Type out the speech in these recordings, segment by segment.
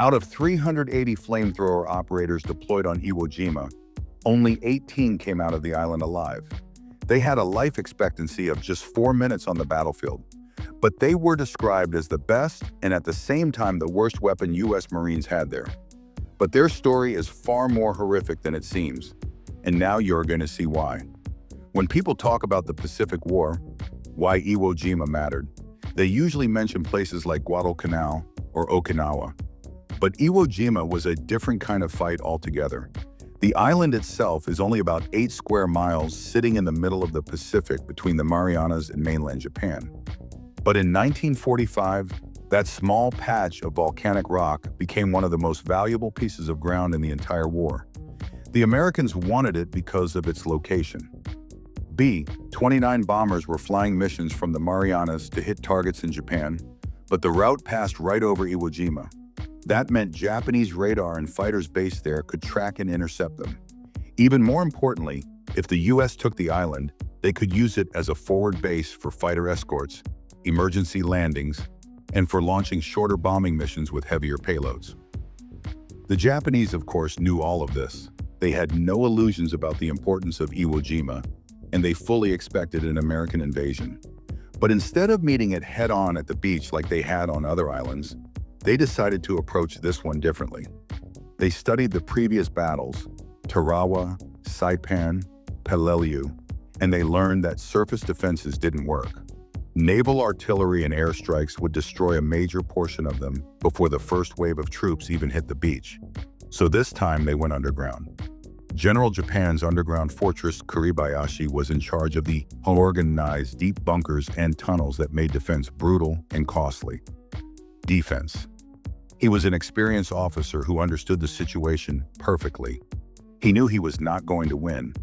Out of 380 flamethrower operators deployed on Iwo Jima, only 18 came out of the island alive. They had a life expectancy of just 4 minutes on the battlefield, but they were described as the best and at the same time the worst weapon U.S. Marines had there. But their story is far more horrific than it seems, and now you're going to see why. When people talk about the Pacific War, why Iwo Jima mattered, they usually mention places like Guadalcanal or Okinawa. But Iwo Jima was a different kind of fight altogether. The island itself is only about 8 square miles sitting in the middle of the Pacific between the Marianas and mainland Japan. But in 1945, that small patch of volcanic rock became one of the most valuable pieces of ground in the entire war. The Americans wanted it because of its location. B-29 bombers were flying missions from the Marianas to hit targets in Japan, but the route passed right over Iwo Jima. That meant Japanese radar and fighters based there could track and intercept them. Even more importantly, if the US took the island, they could use it as a forward base for fighter escorts, emergency landings, and for launching shorter bombing missions with heavier payloads. The Japanese, of course, knew all of this. They had no illusions about the importance of Iwo Jima, and they fully expected an American invasion. But instead of meeting it head-on at the beach like they had on other islands, they decided to approach this one differently. They studied the previous battles, Tarawa, Saipan, Peleliu, and they learned that surface defenses didn't work. Naval artillery and airstrikes would destroy a major portion of them before the first wave of troops even hit the beach. So this time they went underground. General Japan's underground fortress Kuribayashi was in charge of the organized deep bunkers and tunnels that made defense brutal and costly. Defense. He was an experienced officer who understood the situation perfectly. He knew he was not going to win.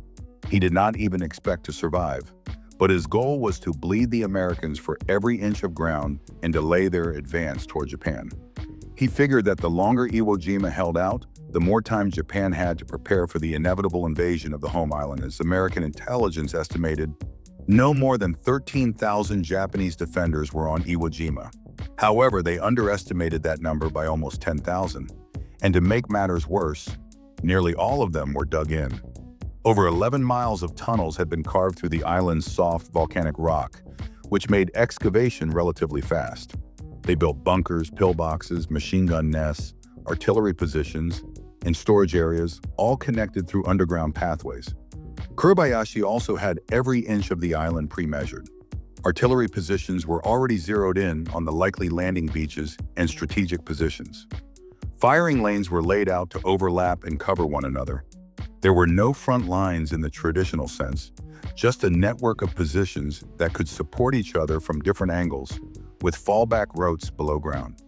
He did not even expect to survive. But his goal was to bleed the Americans for every inch of ground and delay their advance toward Japan. He figured that the longer Iwo Jima held out, the more time Japan had to prepare for the inevitable invasion of the home island, as American intelligence estimated no more than 13,000 Japanese defenders were on Iwo Jima. However, they underestimated that number by almost 10,000. And to make matters worse, nearly all of them were dug in. Over 11 miles of tunnels had been carved through the island's soft volcanic rock, which made excavation relatively fast. They built bunkers, pillboxes, machine gun nests, artillery positions, and storage areas, all connected through underground pathways. Kuribayashi also had every inch of the island pre-measured. Artillery positions were already zeroed in on the likely landing beaches and strategic positions. Firing lanes were laid out to overlap and cover one another. There were no front lines in the traditional sense, just a network of positions that could support each other from different angles, with fallback routes below ground.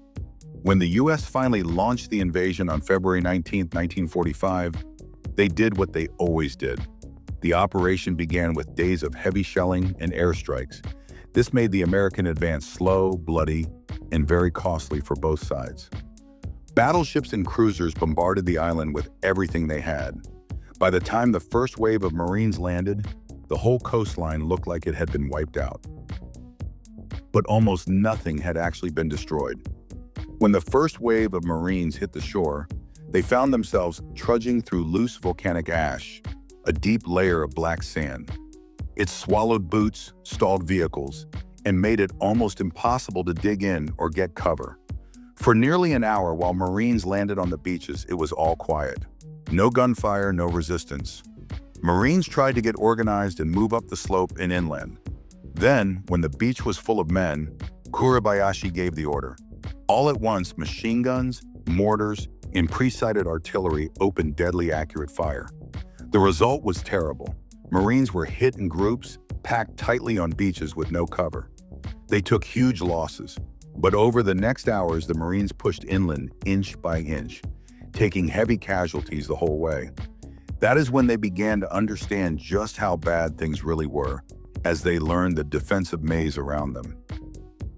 When the U.S. finally launched the invasion on February 19, 1945, they did what they always did. The operation began with days of heavy shelling and airstrikes. This made the American advance slow, bloody, and very costly for both sides. Battleships and cruisers bombarded the island with everything they had. By the time the first wave of Marines landed, the whole coastline looked like it had been wiped out. But almost nothing had actually been destroyed. When the first wave of Marines hit the shore, they found themselves trudging through loose volcanic ash, a deep layer of black sand. It swallowed boots, stalled vehicles, and made it almost impossible to dig in or get cover. For nearly an hour while Marines landed on the beaches, it was all quiet. No gunfire, no resistance. Marines tried to get organized and move up the slope and inland. Then, when the beach was full of men, Kuribayashi gave the order. All at once, machine guns, mortars, and pre-sighted artillery opened deadly accurate fire. The result was terrible. Marines were hit in groups, packed tightly on beaches with no cover. They took huge losses, but over the next hours, the Marines pushed inland inch by inch, taking heavy casualties the whole way. That is when they began to understand just how bad things really were, as they learned the defensive maze around them.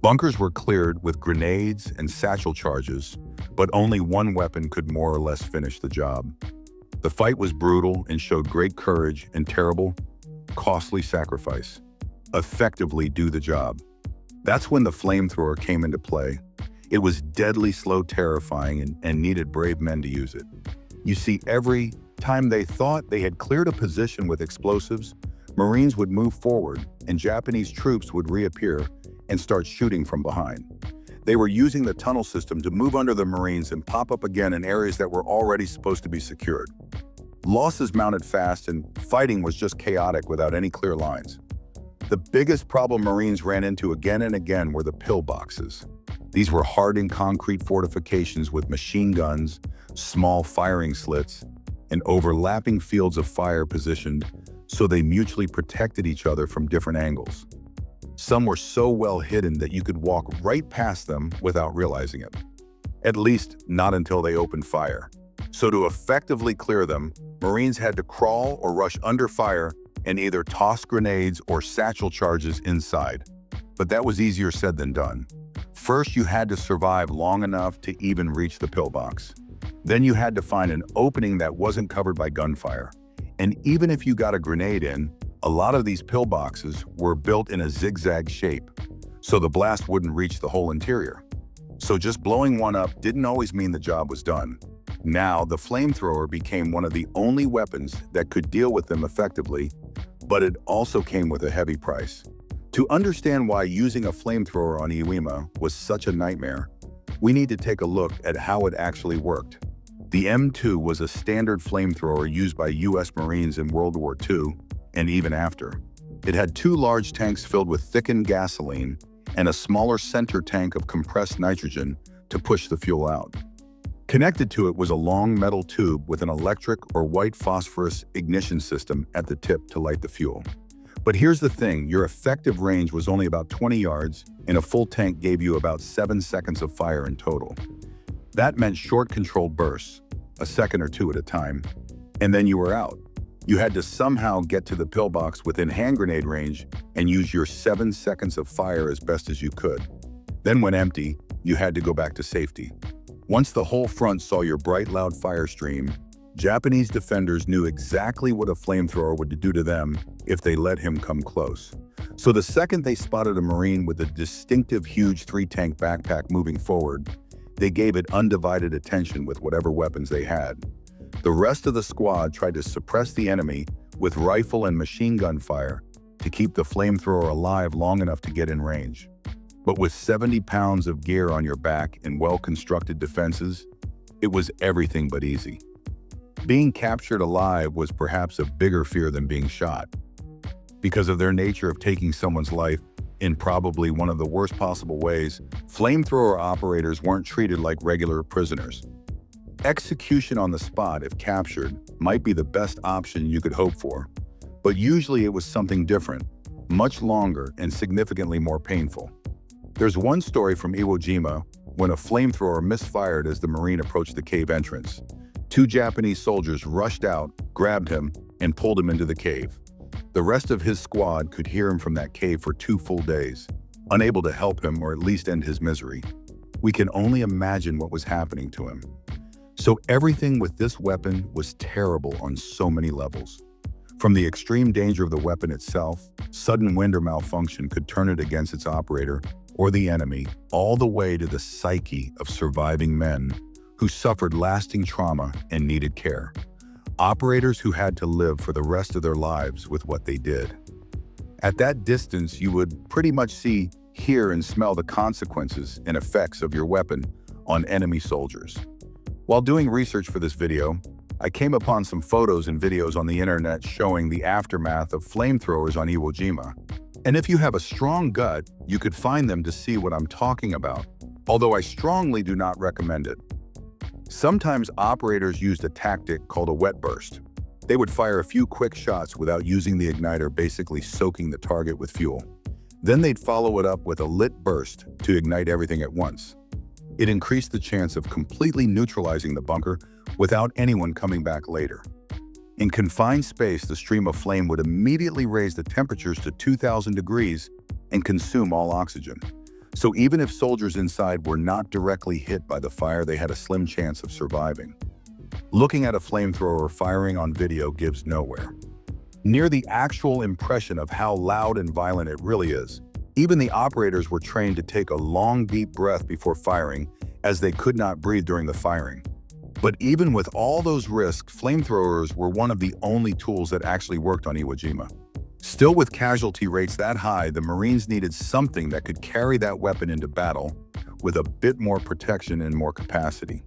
Bunkers were cleared with grenades and satchel charges, but only one weapon could more or less finish the job. The fight was brutal and showed great courage and terrible, costly sacrifice. Effectively do the job. That's when the flamethrower came into play. It was deadly slow, terrifying, and needed brave men to use it. You see, every time they thought they had cleared a position with explosives, Marines would move forward and Japanese troops would reappear and start shooting from behind. They were using the tunnel system to move under the Marines and pop up again in areas that were already supposed to be secured. Losses mounted fast and fighting was just chaotic without any clear lines. The biggest problem Marines ran into again and again were the pillboxes. These were hardened concrete fortifications with machine guns, small firing slits, and overlapping fields of fire positioned so they mutually protected each other from different angles. Some were so well hidden that you could walk right past them without realizing it. At least, not until they opened fire. So to effectively clear them, Marines had to crawl or rush under fire and either toss grenades or satchel charges inside. But that was easier said than done. First, you had to survive long enough to even reach the pillbox. Then you had to find an opening that wasn't covered by gunfire. And even if you got a grenade in, a lot of these pillboxes were built in a zigzag shape, so the blast wouldn't reach the whole interior. So just blowing one up didn't always mean the job was done. Now, the flamethrower became one of the only weapons that could deal with them effectively, but it also came with a heavy price. To understand why using a flamethrower on Iwo Jima was such a nightmare, we need to take a look at how it actually worked. The M2 was a standard flamethrower used by U.S. Marines in World War II and even after. It had two large tanks filled with thickened gasoline and a smaller center tank of compressed nitrogen to push the fuel out. Connected to it was a long metal tube with an electric or white phosphorus ignition system at the tip to light the fuel. But here's the thing, your effective range was only about 20 yards, and a full tank gave you about 7 seconds of fire in total. That meant short controlled bursts, a second or two at a time, and then you were out. You had to somehow get to the pillbox within hand grenade range and use your 7 seconds of fire as best as you could. Then when empty, you had to go back to safety. Once the whole front saw your bright, loud fire stream, Japanese defenders knew exactly what a flamethrower would do to them if they let him come close. So the second they spotted a Marine with a distinctive huge 3-tank backpack moving forward, they gave it undivided attention with whatever weapons they had. The rest of the squad tried to suppress the enemy with rifle and machine gun fire to keep the flamethrower alive long enough to get in range. But with 70 pounds of gear on your back and well-constructed defenses, it was everything but easy. Being captured alive was perhaps a bigger fear than being shot. Because of their nature of taking someone's life in probably one of the worst possible ways, flamethrower operators weren't treated like regular prisoners. Execution on the spot, if captured, might be the best option you could hope for, but usually it was something different, much longer and significantly more painful. There's one story from Iwo Jima when a flamethrower misfired as the Marine approached the cave entrance. 2 Japanese soldiers rushed out, grabbed him, and pulled him into the cave. The rest of his squad could hear him from that cave for 2 full days, unable to help him or at least end his misery. We can only imagine what was happening to him. So everything with this weapon was terrible on so many levels. From the extreme danger of the weapon itself, sudden wind or malfunction could turn it against its operator or the enemy, all the way to the psyche of surviving men who suffered lasting trauma and needed care. Operators who had to live for the rest of their lives with what they did. At that distance, you would pretty much see, hear, and smell the consequences and effects of your weapon on enemy soldiers. While doing research for this video, I came upon some photos and videos on the internet showing the aftermath of flamethrowers on Iwo Jima. And if you have a strong gut, you could find them to see what I'm talking about, although I strongly do not recommend it. Sometimes operators used a tactic called a wet burst. They would fire a few quick shots without using the igniter, basically soaking the target with fuel. Then they'd follow it up with a lit burst to ignite everything at once. It increased the chance of completely neutralizing the bunker without anyone coming back later. In confined space, the stream of flame would immediately raise the temperatures to 2,000 degrees and consume all oxygen. So even if soldiers inside were not directly hit by the fire, they had a slim chance of surviving. Looking at a flamethrower firing on video gives nowhere near the actual impression of how loud and violent it really is. Even the operators were trained to take a long, deep breath before firing, as they could not breathe during the firing. But even with all those risks, flamethrowers were one of the only tools that actually worked on Iwo Jima. Still, with casualty rates that high, the Marines needed something that could carry that weapon into battle with a bit more protection and more capacity.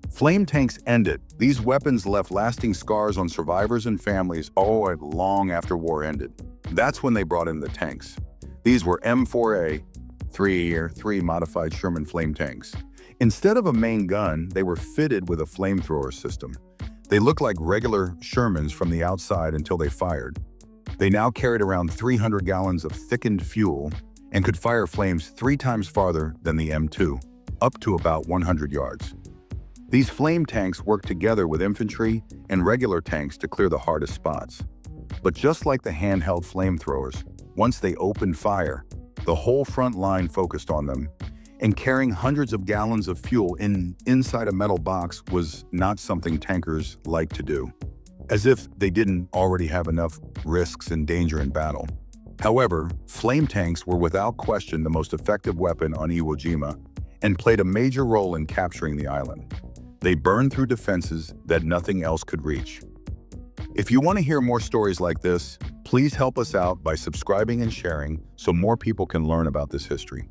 Flame tanks ended. These weapons left lasting scars on survivors and families long after war ended. That's when they brought in the tanks. These were M4A, 3 modified Sherman flame tanks. Instead of a main gun, they were fitted with a flamethrower system. They looked like regular Shermans from the outside until they fired. They now carried around 300 gallons of thickened fuel and could fire flames 3 times farther than the M2, up to about 100 yards. These flame tanks worked together with infantry and regular tanks to clear the hardest spots. But just like the handheld flamethrowers, once they opened fire, the whole front line focused on them, and carrying hundreds of gallons of fuel inside a metal box was not something tankers like to do, as if they didn't already have enough risks and danger in battle. However, flame tanks were without question the most effective weapon on Iwo Jima and played a major role in capturing the island. They burned through defenses that nothing else could reach. If you want to hear more stories like this, please help us out by subscribing and sharing so more people can learn about this history.